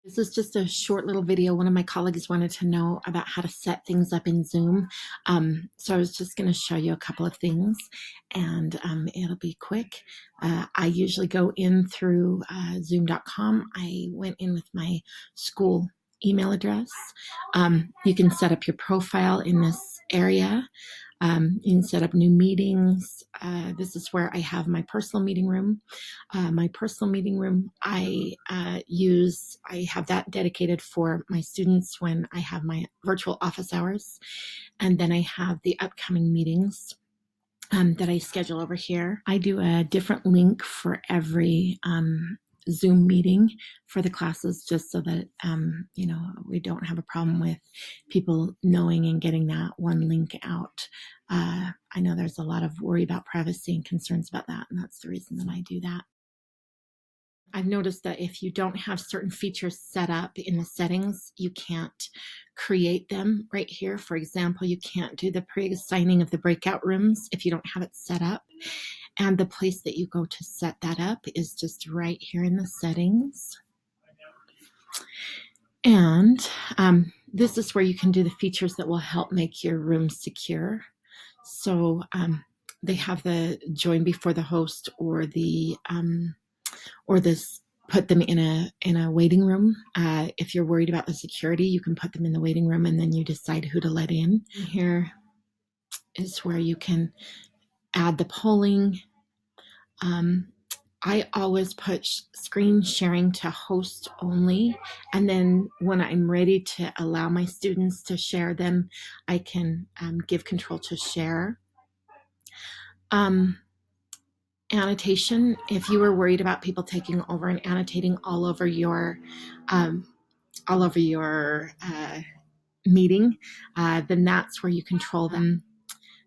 This is just a short little video. One of my colleagues wanted to know about how to set things up in Zoom. So I was just going to show you a couple of things, and it'll be quick. I usually go in through zoom.com. I went in with my school email address. You can set up your profile in this area. You can set up new meetings. This is where I have my personal meeting room. My personal meeting room, I have that dedicated for my students when I have my virtual office hours. And then I have the upcoming meetings that I schedule over here. I do a different link for every Zoom meeting for the classes, just so that we don't have a problem with people knowing and getting that one link out. I know there's a lot of worry about privacy and concerns about that, and that's the reason that I do that. I've noticed that if you don't have certain features set up in the settings, you can't create them right here. For example, you can't do the pre-assigning of the breakout rooms if you don't have it set up. And the place that you go to set that up is just right here in the settings. And this is where you can do the features that will help make your room secure. So they have the join before the host, or this put them in a waiting room. If you're worried about the security, you can put them in the waiting room, and then you decide who to let in. Here is where you can add the polling. I always put screen sharing to host only, and then when I'm ready to allow my students to share them, I can give control to share. Annotation, if you were worried about people taking over and annotating all over your meeting, then that's where you control them.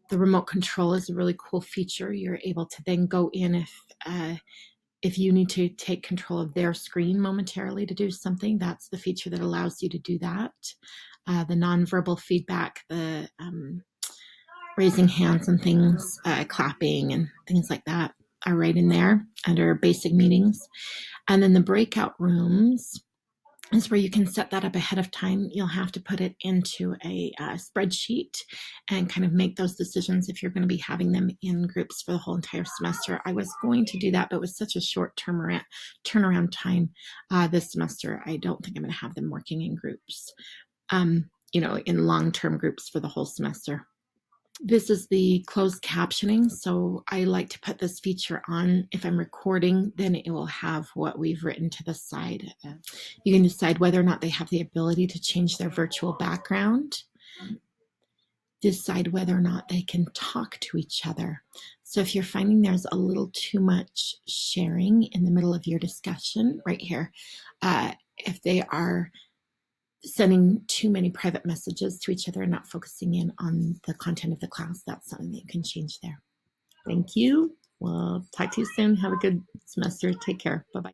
The remote control is a really cool feature. You're able to then go in if you need to take control of their screen momentarily to do something. That's the feature that allows you to do that. The nonverbal feedback, the raising hands and things, clapping and things like that are right in there under basic meetings. And then the breakout rooms is where you can set that up ahead of time. You'll have to put it into a spreadsheet and kind of make those decisions if you're going to be having them in groups for the whole entire semester. I was going to do that, but with such a short turnaround time this semester, I don't think I'm going to have them working in groups, in long-term groups for the whole semester. This is the closed captioning, so I like to put this feature on. If I'm recording, then it will have what we've written to the side. You can decide whether or not they have the ability to change their virtual background, decide whether or not they can talk to each other. So if you're finding there's a little too much sharing in the middle of your discussion, right here, if they are sending too many private messages to each other and not focusing in on the content of the class, that's something that you can change there. Thank you. We'll talk to you soon. Have a good semester. Take care. Bye-bye.